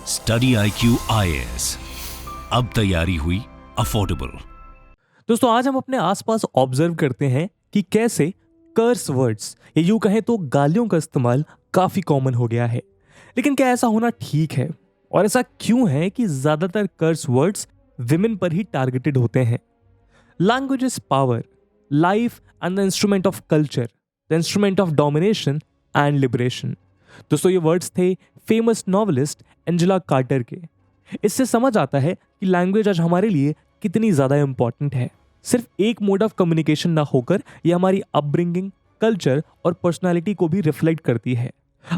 Study IQ IAS, अब तैयारी हुई अफोर्डेबल। दोस्तों आज हम अपने आसपास ऑब्जर्व करते हैं कि कैसे कर्स वर्ड्स या यूं कहें तो गालियों का इस्तेमाल काफी कॉमन हो गया है। लेकिन क्या ऐसा होना ठीक है? और ऐसा क्यों है कि ज्यादातर कर्स वर्ड्स विमेन पर ही टारगेटेड होते हैं? Language is power, life and the instrument of culture, the instrument of domination and liberation. दोस्तों ये वर्ड्स थे फेमस नॉवेलिस्ट एंजेला कार्टर के। इससे समझ आता है कि लैंग्वेज आज हमारे लिए कितनी ज़्यादा इंपॉर्टेंट है। सिर्फ एक मोड ऑफ कम्युनिकेशन ना होकर यह हमारी अपब्रिंगिंग, कल्चर और पर्सनालिटी को भी रिफ्लेक्ट करती है।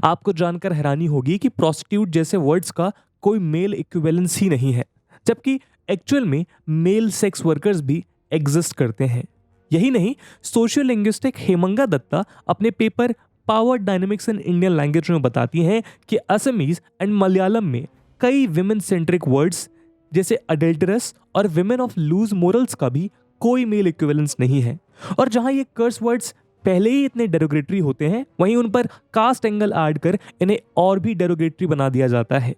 आपको जानकर हैरानी होगी कि प्रोस्टिट्यूट जैसे वर्ड्स का कोई मेल इक्विवेलेंस ही नहीं है, जबकि एक्चुअल में मेल सेक्स वर्कर्स भी एग्जिस्ट करते हैं। यही नहीं, सोशियो लिंग्विस्टिक हेमंगा दत्ता अपने paper power dynamics in Indian language में बताती हैं कि असमीज एंड मलयालम में कई विमेन सेंट्रिक वर्ड्स जैसे अडल्टरस और विमेन ऑफ लूज मोरल्स का भी कोई मेल इक्विवेलेंस नहीं है। और जहां ये कर्स वर्ड्स पहले ही इतने डेरोगेटरी होते हैं, वहीं उन पर कास्ट एंगल ऐड कर इन्हें और भी डेरोगेटरी बना दिया जाता है।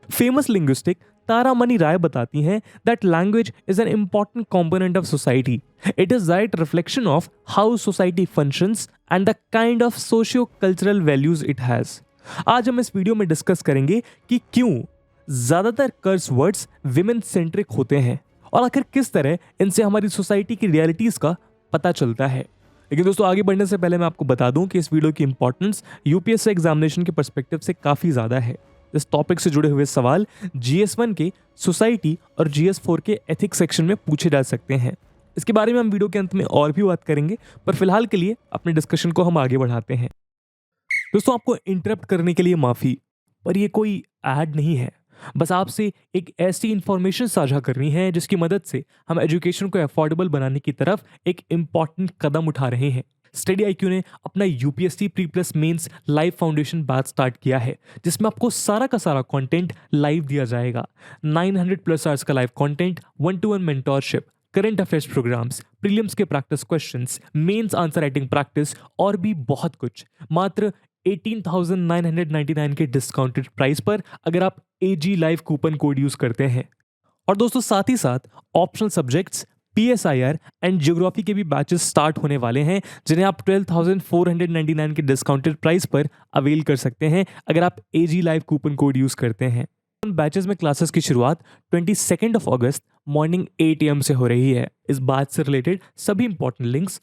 फेमस लिंग्विस्टिक तारामणि राय बताती हैं that language is an important component of society. It is direct reflection of how society functions and the kind of socio cultural values it has. आज हम इस वीडियो में डिस्कस करेंगे कि क्यों ज्यादातर कर्स वर्ड्स विमेन सेंट्रिक होते हैं और आखिर किस तरह इनसे हमारी सोसाइटी की रियलिटीज का पता चलता है। लेकिन दोस्तों आगे बढ़ने से पहले मैं आपको बता दूं कि इस वीडियो की इंपॉर्टेंस यूपीएससी एग्जामिनेशन के पर्सपेक्टिव से काफी ज्यादा है। इस टॉपिक से जुड़े हुए सवाल GS1 के सोसाइटी और GS4 के एथिक्स सेक्शन में पूछे जा सकते हैं। इसके बारे में हम वीडियो के अंत में और भी बात करेंगे, पर फिलहाल के लिए अपने डिस्कशन को हम आगे बढ़ाते हैं। दोस्तों आपको इंटरप्ट करने के लिए माफी, पर यह कोई ऐड नहीं है। बस आपसे एक ऐसी इंफॉर्मेशन साझा करनी है जिसकी मदद से हम एजुकेशन को अफोर्डेबल बनाने की तरफ एक इंपॉर्टेंट कदम उठा रहे हैं। स्टडी IQ ने अपना UPSC pre plus mains live foundation batch start किया है, जिसमें आपको सारा का सारा कंटेंट लाइव दिया जाएगा। 900+ आवर्स का live content, 1-to-1 mentorship, current affairs programmes, prelims के practice questions, mains answer writing practice और भी बहुत कुछ, मात्र 18,999 के डिस्काउंटेड प्राइस पर अगर आप AG live coupon code use करते हैं। और दोस्तों साथ ही साथ optional subjects, PSIR and geography के भी बैचेस स्टार्ट होने वाले हैं, जिन्हें आप 12,499 के डिस्काउंटेड प्राइस पर अवेल कर सकते हैं अगर आप AG live coupon code use करते हैं। बैचेस में क्लासेस की शुरुआत 22 अगस्त मॉर्निंग 8 AM से हो रही है। इस बैच से रिलेटेड सभी इंपॉर्टेंट लिंक्स,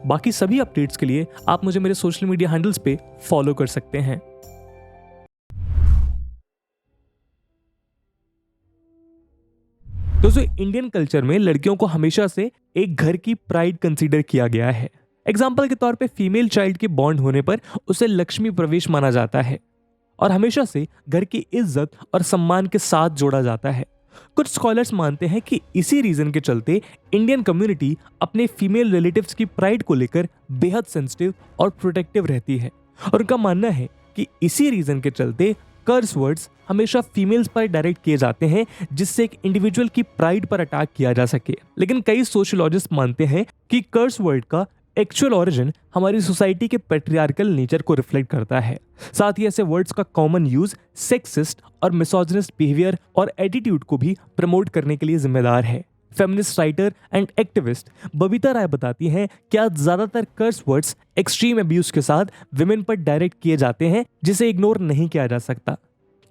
बाकी सभी अपडेट्स के लिए आप मुझे मेरे सोशल मीडिया हैंडल्स पे फॉलो कर सकते हैं। दोस्तों इंडियन कल्चर में लड़कियों को हमेशा से एक घर की प्राइड कंसीडर किया गया है। एग्जाम्पल के तौर पे फीमेल चाइल्ड के बॉर्न होने पर उसे लक्ष्मी प्रवेश माना जाता है और हमेशा से घर की इज्जत और सम्मान के साथ जोड़ा जाता है। कुछ स्कॉलर्स मानते हैं कि इसी रीजन के चलते इंडियन कम्युनिटी अपने फीमेल रिलेटिव्स की प्राइड को लेकर बेहद सेंसिटिव और प्रोटेक्टिव रहती है, और उनका मानना है कि इसी रीजन के चलते कर्स वर्ड्स हमेशा फीमेल्स पर डायरेक्ट किए जाते हैं, जिससे एक इंडिविजुअल की प्राइड पर अटैक किया जा सके। लेकिन कई सोशियोलॉजिस्ट मानते हैं कि कर्स वर्ड का एक्चुअल ओरिजिन हमारी सोसाइटी के पैट्रियार्कल नेचर को रिफ्लेक्ट करता है। साथ ही ऐसे वर्ड्स का कॉमन यूज सेक्सिस्ट और मिसोजिनिस्ट बिहेवियर और एटीट्यूड को भी प्रमोट करने के लिए जिम्मेदार है। Feminist writer and activist Babita Rai बताती हैं कि आज ज्यादातर कर्स वर्ड्स एक्सट्रीम अब्यूज के साथ विमेन पर डायरेक्ट किए जाते हैं, जिसे इग्नोर नहीं किया जा सकता,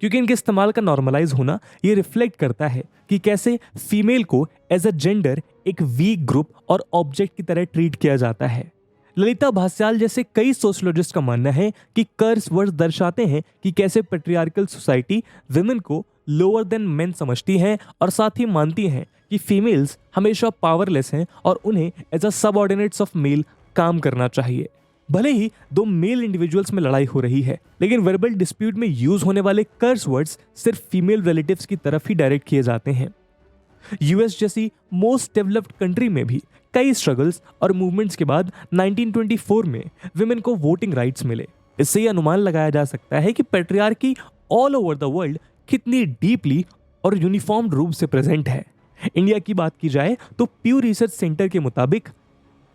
क्योंकि इनके इस्तेमाल का नॉर्मलाइज होना ये रिफ्लेक्ट करता है कि कैसे फीमेल को एज अ जेंडर एक वीक ग्रुप और ऑब्जेक्ट की तरह ट्रीट किया जाता है। ललिता भास्याल जैसे कई सोशियोलॉजिस्ट का मानना है कि कर्स वर्ड्स दर्शाते हैं कि कैसे पैट्रियार्कल सोसाइटी विमेन को लोअर देन मेन समझती है और साथ ही मानती है कि फीमेल्स हमेशा पावरलेस हैं और उन्हें as a subordinates of male काम करना चाहिए। भले ही दो मेल इंडिविजुअल्स में लड़ाई हो रही है, लेकिन वर्बल डिस्प्यूट में यूज होने वाले कर्स वर्ड्स सिर्फ फीमेल रिलेटिव्स की तरफ ही डायरेक्ट किए जाते हैं। US जैसी मोस्ट डेवलप्ड कंट्री में भी कई स्ट्रगल्स और मूवमेंट्स के बाद 1924 में विमेन को वोटिंग राइट्स मिले। इससे यह अनुमान लगाया जा सकता है कि patriarchy all over the world कितनी डीपली और यूनिफॉर्म रूप से प्रेजेंट है। इंडिया की बात की जाए तो प्यू रिसर्च सेंटर के मुताबिक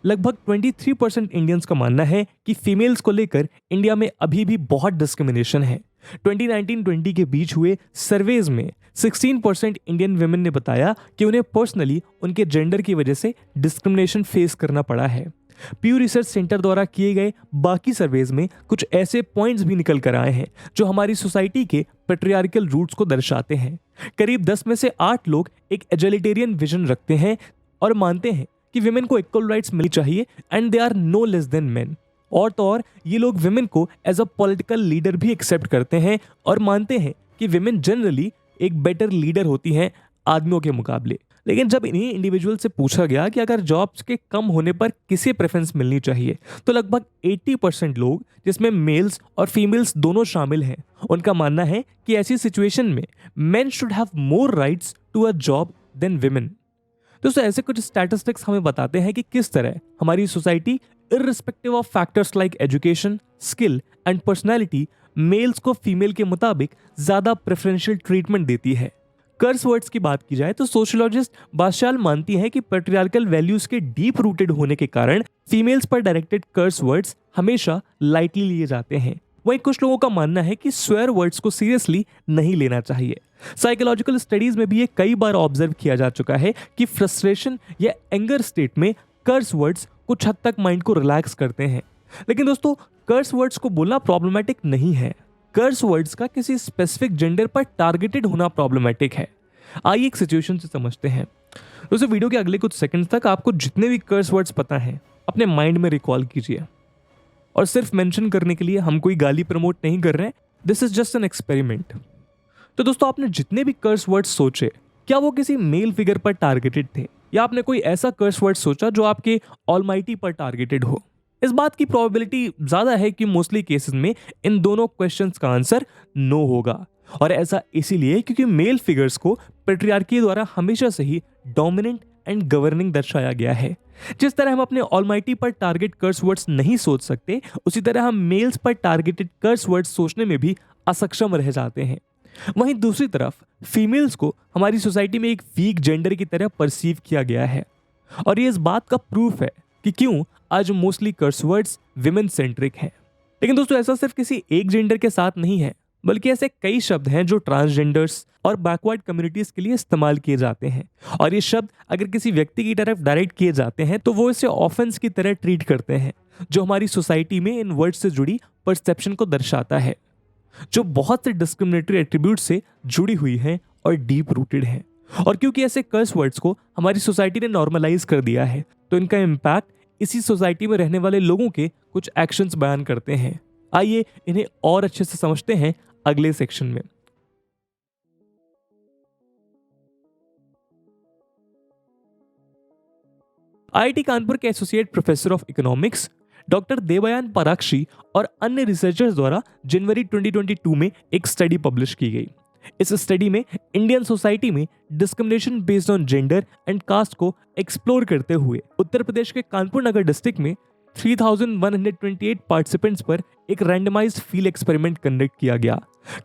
लगभग 23% इंडियंस का मानना है कि फीमेल्स को लेकर इंडिया में अभी भी बहुत डिस्क्रिमिनेशन है। 2019-20 के बीच हुए सर्वेज में 16% इंडियन वुमेन ने बताया कि उन्हें पर्सनली उनके जेंडर की वजह से डिस्क्रिमिनेशन फेस करना पड़ा है। प्यू रिसर्च सेंटर द्वारा किए गए बाकी सर्वेज में कुछ ऐसे पॉइंट्स भी निकल कर आए हैं जो हमारी सोसाइटी के पैट्रियार्कल रूट्स को दर्शाते हैं। करीब 10 में से 8 लोग एक एगलिटेरियन विजन रखते हैं और मानते हैं कि विमेन को इक्वल राइट्स मिलनी चाहिए and they are no less than men. और तो और ये लोग विमेन को एज अ पॉलिटिकल लीडर भी एक्सेप्ट करते हैं और मानते हैं कि विमेन जनरली एक बेटर लीडर होती हैं आदमियों के मुकाबले। लेकिन जब इन्हीं इंडिविजुअल से पूछा गया कि अगर जॉब्स के कम होने पर किसे प्रेफरेंस मिलनी चाहिए, तो लगभग 80% लोग, जिसमें मेल्स और फीमेल्स दोनों शामिल हैं, उनका मानना है कि ऐसी सिचुएशन में men should have more rights to a job than women. दोस्तों, ऐसे कुछ स्टैटिस्टिक्स हमें बताते हैं कि किस तरह हमारी society irrespective of factors like education, skill and personality males को फीमेल के मुताबिक ज्यादा प्रेफरेंशियल ट्रीटमेंट देती है। कर्स वर्ड्स की बात की जाए तो सोशियोलॉजिस्ट बादशाल मानती है कि पैट्रियार्कल वैल्यूज के डीप रूटेड होने के कारण फीमेल्स पर डायरेक्टेड कर्स वर्ड्स हमेशा लाइटली लिए जाते हैं। वहीं कुछ लोगों का मानना है कि स्वेयर वर्ड्स को सीरियसली नहीं लेना चाहिए। साइकोलॉजिकल स्टडीज में भी ये कई बार ऑब्जर्व किया जा चुका है कि फ्रस्ट्रेशन या एंगर स्टेट में कर्स वर्ड्स कुछ हद तक माइंड को रिलैक्स करते हैं। लेकिन दोस्तों, कर्स वर्ड्स को बोलना प्रॉब्लमेटिक नहीं है। कर्स वर्ड्स का किसी स्पेसिफिक जेंडर पर टारगेटेड होना प्रॉब्लमेटिक है। आइए एक सिचुएशन से समझते हैं। दोस्तों, वीडियो के अगले कुछ सेकंड तक आपको जितने भी कर्स वर्ड्स पता हैं अपने माइंड में रिकॉल कीजिए। और सिर्फ मेंशन करने के लिए हम कोई गाली प्रमोट नहीं कर रहे हैं, this is just an experiment. तो दोस्तों, आपने जितने भी कर्स वर्ड्स सोचे, क्या वो किसी मेल फिगर पर टारगेटेड थे, या आपने कोई ऐसा कर्स वर्ड सोचा जो आपके ऑलमाइटी पर टारगेटेड हो? इस बात की प्रोबेबिलिटी ज्यादा है कि मोस्टली केसेस में इन दोनों क्वेश्चंस का आंसर नो होगा। और ऐसा इसीलिए क्योंकि मेल फिगर्स को पैट्रियार्की द्वारा हमेशा से ही डोमिनेंट एंड गवर्निंग दर्शाया गया है। जिस तरह हम अपने ऑलमाइटी पर टारगेट कर्स वर्ड्स नहीं सोच सकते, उसी तरह हम मेल्स पर टारगेटेड कर्स वर्ड्स सोचने में भी असक्षम रह जाते हैं। वहीं दूसरी तरफ फीमेल्स को हमारी सोसाइटी में एक वीक जेंडर की तरह परसीव किया गया है। और ये इस बात का प्रूफ है कि क्यों आज मोस्टली कर्स वर्ड्स विमेन सेंट्रिक हैं। लेकिन दोस्तों, ऐसा सिर्फ किसी एक जेंडर के साथ नहीं है, बल्कि ऐसे कई शब्द हैं जो ट्रांसजेंडर्स और बैकवर्ड कम्युनिटीज के लिए इस्तेमाल किए जाते हैं। और ये शब्द अगर किसी व्यक्ति की तरफ डायरेक्ट किए जाते हैं तो वो इसे ऑफेंस की तरह ट्रीट करते हैं, जो हमारी सोसाइटी में इन वर्ड से जुड़ी परसेप्शन को दर्शाता है, जो बहुत से डिस्क्रिमिनेटरी एट्रीब्यूट से जुड़ी हुई हैं और डीप रूटेड हैं। और क्योंकि ऐसे कर्स वर्ड्स को हमारी सोसाइटी ने नॉर्मलाइज कर दिया है, तो इनका इम्पैक्ट इसी सोसाइटी में रहने वाले लोगों के कुछ एक्शंस बयान करते हैं। आइए इन्हें और अच्छे से समझते हैं अगले सेक्शन में। आईआईटी कानपुर के associate professor of economics doctor Devayan Parakshi और अन्य रिसर्चर्स द्वारा जनवरी 2022 में एक स्टडी पब्लिश की गई। इस स्टडी में इंडियन सोसाइटी में discrimination based on gender and caste को एक्सप्लोर करते हुए उत्तर प्रदेश के कानपुर नगर डिस्ट्रिक्ट में 3128 पार्टिसिपेंट्स पर एक रैंडमाइज्ड फील्ड एक्सपेरिमेंट कंडक्ट किया गया।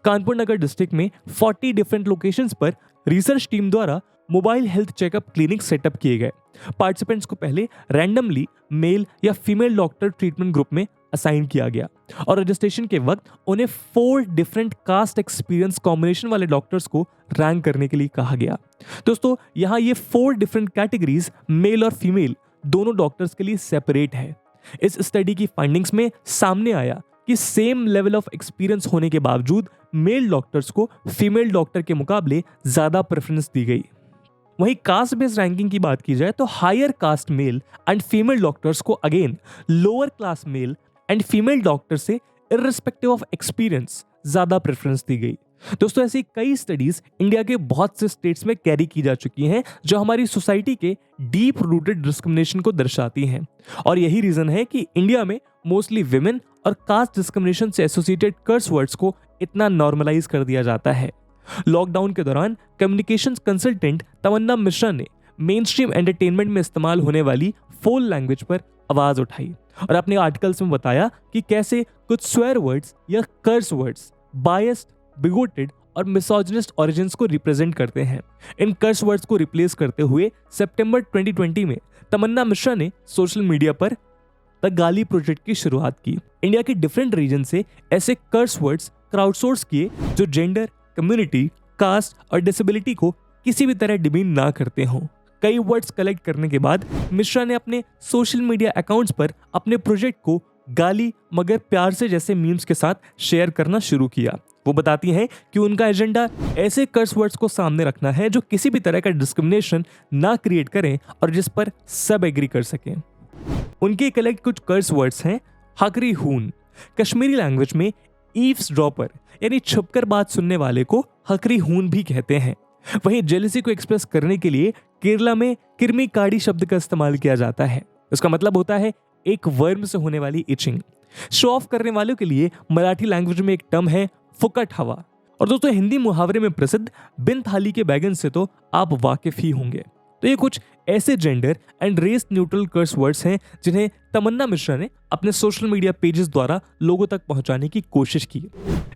कानपुर नगर डिस्ट्रिक्ट में 40 डिफरेंट लोकेशंस पर रिसर्च टीम द्वारा mobile health checkup clinic setup किए गए। पार्टिसिपेंट्स को पहले रैंडमली मेल या फीमेल डॉक्टर ट्रीटमेंट ग्रुप में असाइन किया गया और रजिस्ट्रेशन के वक्त उन्हें 4 डिफरेंट कास्ट एक्सपीरियंस कॉम्बिनेशन वाले डॉक्टर्स को रैंक करने के लिए कहा गया। दोस्तों, यहाँ ये 4 डिफरेंट कैटेगरीज मेल और फीमेल दोनों डॉक्टर्स के लिए सेपरेट है। इस स्टडी की फाइंडिंग्स में सामने आया कि सेम लेवल ऑफ एक्सपीरियंस होने के बावजूद मेल डॉक्टर्स को फीमेल डॉक्टर के मुकाबले ज्यादा प्रेफरेंस दी गई। वहीं कास्ट बेस्ड रैंकिंग की बात की जाए तो higher caste male and female doctors को again lower class male and female doctor से इर्रिस्पेक्टिव ऑफ एक्सपीरियंस ज्यादा प्रेफरेंस दी गई। दोस्तों, ऐसी कई स्टडीज इंडिया के बहुत से स्टेट्स में कैरी की जा चुकी हैं जो हमारी सोसाइटी के डीप रूटेड डिस्क्रिमिनेशन को दर्शाती हैं। और यही रीजन है कि इंडिया में मोस्टली विमेन और कास्ट डिस्क्रिमिनेशन से एसोसिएटेड कर्स वर्ड्स को इतना नॉर्मलाइज कर दिया जाता है। लॉकडाउन के दौरान कम्युनिकेशंस कंसल्टेंट तमन्ना मिश्रा ने मेन स्ट्रीम एंटरटेनमेंट में इस्तेमाल होने वाली फोल लैंग्वेज पर आवाज उठाई और अपने आर्टिकल्स में बताया कि कैसे कुछ स्वेयर वर्ड्स या कर्स वर्ड्स बायस्ड, बिगोटेड और मिसोजिनिस्ट ओरिजिन्स को रिप्रेजेंट करते हैं। इन कर्स वर्ड्स को रिप्लेस करते हुए सितंबर 2020 में तमन्ना मिश्रा ने सोशल मीडिया पर द गाली प्रोजेक्ट की शुरुआत की। इंडिया के डिफरेंट रीजन से ऐसे कर्स वर्ड्स क्राउडसोर्स किए जो जेंडर, कम्युनिटी, कास्ट और डिसेबिलिटी को किसी भी तरह डिमीन ना करते हों। कई वर्ड्स कलेक्ट करने के बाद मिश्रा ने अपने सोशल मीडिया अकाउंट्स पर अपने प्रोजेक्ट को गाली मगर प्यार से जैसे मीम्स के साथ शेयर करना शुरू किया। वो बताती हैं कि उनका एजेंडा ऐसे कर्स वर्ड्स को सामने रखना है जो किसी भी तरह का डिस्क्रिमिनेशन ना क्रिएट करें और जिस पर सब एग्री कर सकें। उनके कलेक्ट कुछ कर्स वर्ड्स हैं हकरी हून। कश्मीरी लैंग्वेज में ईव्स ड्रॉपर यानी छुपकर बात सुनने वाले को हकरी हून भी कहते हैं। वहीं जेलसी को एक्सप्रेस करने के लिए केरला में किरमी काड़ी शब्द का इस्तेमाल किया जाता है। उसका मतलब होता है एक वर्म से होने वाली इचिंग। शो ऑफ करने वालों के लिए मराठी लैंग्वेज में एक टर्म है फुकट हवा। और दोस्तों हिंदी मुहावरे में प्रसिद्ध बिन थाली के बैगन से तो आप वाकिफ ही होंगे। तो ये कुछ ऐसे gender and race neutral curse words हैं जिन्हें तमन्ना मिश्रा ने अपने सोशल मीडिया पेजेस द्वारा लोगों तक पहुंचाने की कोशिश की।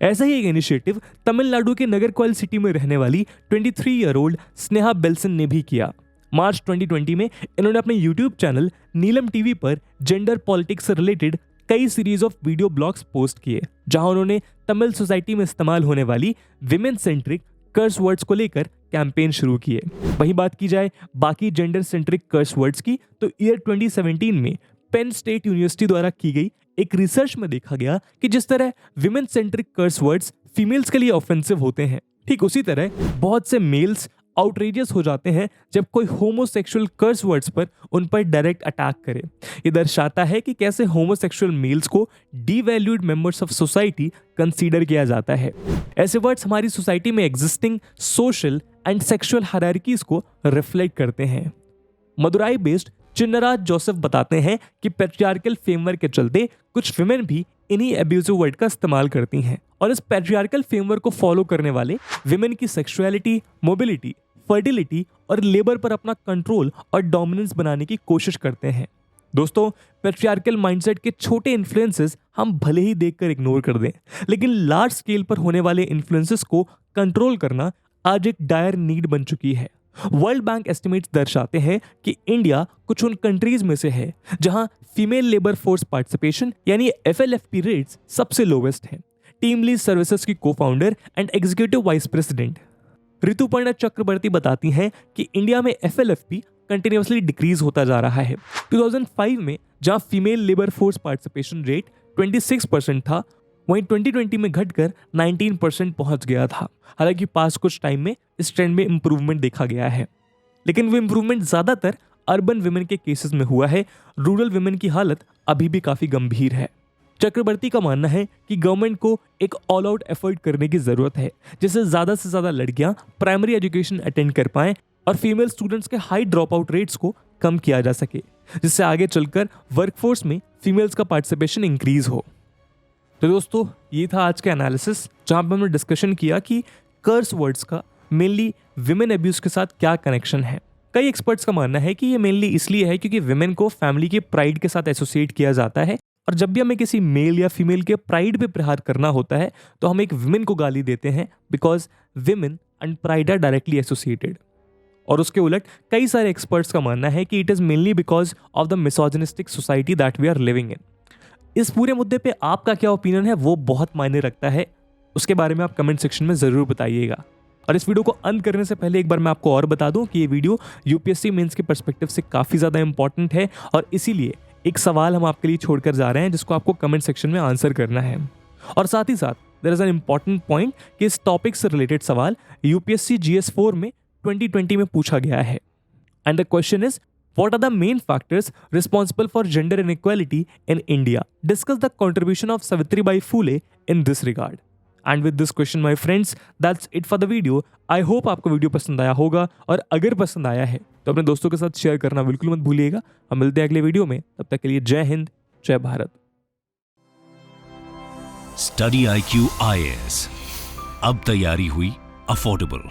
ऐसा ही एक इनिशिएटिव तमिलनाडु के नगरकोइल सिटी में रहने वाली 23 ईयर ओल्ड स्नेहा बेल्सन ने भी किया। मार्च 2020 में इन्होंने अपने यूट्यूब चैनल नीलम टीवी पर जेंडर पॉलिटिक्स से रिलेटेड कई series of video blogs post किए, जहां उन्होंने तमिल सोसाइटी में इस्तेमाल होने वाली विमेन सेंट्रिक कर्स वर्ड्स को लेकर कैंपेन शुरू किए। वहीं बात की जाए बाकी जेंडर सेंट्रिक कर्स वर्ड्स की, तो ईयर 2017 में पेन स्टेट यूनिवर्सिटी द्वारा की गई एक रिसर्च में देखा गया कि जिस तरह विमेन सेंट्रिक कर्स वर्ड्स फीमेल्स के लिए ऑफेंसिव होते हैं, ठीक उसी तरह बहुत से मेल्स आउटरेजियस हो जाते हैं जब कोई होमोसेक्सुअल कर्स वर्ड्स पर उन पर डायरेक्ट अटैक करे। ये दर्शाता है कि कैसे होमोसेक्सुअल मेल्स को डीवैल्यूड मेंबर्स ऑफ सोसाइटी कंसीडर किया जाता है। ऐसे वर्ड्स हमारी सोसाइटी में existing social and sexual hierarchies को रिफ्लेक्ट करते हैं। मदुराई बेस्ड चिन्नराज जोसेफ बताते हैं कि पैट्रियार्कल फ्रेमवर्क के चलते कुछ विमेन भी इन्हीं एब्यूजिव वर्ड का इस्तेमाल करती हैं और इस पैट्रियार्कल फ्रेमवर्क को फॉलो करने वाले विमेन की सेक्सुअलिटी, मोबिलिटी, फर्टिलिटी और लेबर पर अपना कंट्रोल और डोमिनेंस बनाने की कोशिश करते हैं। दोस्तों पैट्रियार्कल माइंडसेट के छोटे इन्फ्लुएंसेस हम भले ही देखकर इग्नोर कर दें, लेकिन लार्ज स्केल पर होने वाले इन्फ्लुएंसेस को कंट्रोल करना आज एक डायर नीड बन चुकी है। वर्ल्ड बैंक एस्टिमेट्स दर्शाते हैं कि इंडिया कुछ उन कंट्रीज में से है जहां फीमेल लेबर फोर्स पार्टिसिपेशन यानी FLFP रेट्स सबसे लोवेस्ट हैं। टीम लीज सर्विसेज की co-founder and executive vice president Rituparna Chakraborty बताती हैं कि इंडिया में FLFP कंटिन्यूअसली डिक्रीज होता जा रहा है। 2005 में जहां female labour force participation rate 26% था, वहीं 2020 में घटकर 19% पहुंच गया था। हालांकि पास कुछ टाइम में इस ट्रेंड में इंप्रूवमेंट देखा गया है, लेकिन वो इंप्रूवमेंट ज्यादातर अर्बन विमेन के केसेस में हुआ है। रूरल विमेन की हालत अभी भी काफी गंभीर है। चक्रवर्ती का मानना है कि गवर्नमेंट को एक ऑल आउट एफर्ट करने की जरूरत है, जिससे ज्यादा से ज्यादा लड़कियां प्राइमरी एजुकेशन अटेंड कर पाएं और फीमेल स्टूडेंट्स के हाई ड्रॉप आउट रेट्स को कम किया जा सके, जिससे आगे चलकर वर्कफोर्स में फीमेल्स का पार्टिसिपेशन इंक्रीज हो। तो दोस्तों ये था आज का एनालिसिस, जहां पर हमने डिस्कशन किया कि कर्स वर्ड्स का मेनली विमेन अब्यूज के साथ क्या कनेक्शन है। कई एक्सपर्ट्स का मानना है कि ये मेनली इसलिए है क्योंकि विमेन को फैमिली के प्राइड के साथ एसोसिएट किया जाता है, और जब भी हमें किसी मेल या फीमेल के प्राइड पे प्रहार करना होता है तो हम एक विमेन को गाली देते हैं, because women and pride are directly associated. और उसके उलट कई सारे एक्सपर्ट्स का मानना है कि it is mainly because of the misogynistic society that we are living in. इस पूरे मुद्दे पे आपका क्या ओपिनियन है वो बहुत मायने रखता है, उसके बारे में आप कमेंट सेक्शन में जरूर बताइएगा। और इस वीडियो को अंत करने से पहले एक बार मैं आपको और बता दूं कि ये वीडियो यूपीएससी मेंस के पर्सपेक्टिव से काफी ज्यादा इंपॉर्टेंट है, और इसीलिए एक सवाल हम आपके लिए छोड़कर जा रहे हैं जिसको आपको कमेंट सेक्शन में आंसर करना है। और साथ ही साथ there is an important point कि इस टॉपिक से रिलेटेड सवाल यूपीएससी GS4 में 2020 में पूछा गया है, and the question is what are the main factors responsible for gender inequality in India? Discuss the contribution of Savitribai Phule in this regard. And with this question, my friends, that's it for the video. I hope आपको video पसंद आया होगा, और अगर पसंद आया है तो अपने दोस्तों के साथ शेयर करना बिल्कुल मत भूलिएगा। हम मिलते हैं अगले वीडियो में, तब तक के लिए जय हिंद, जय भारत। स्टडी IQ IAS, अब तैयारी हुई अफोर्डेबल।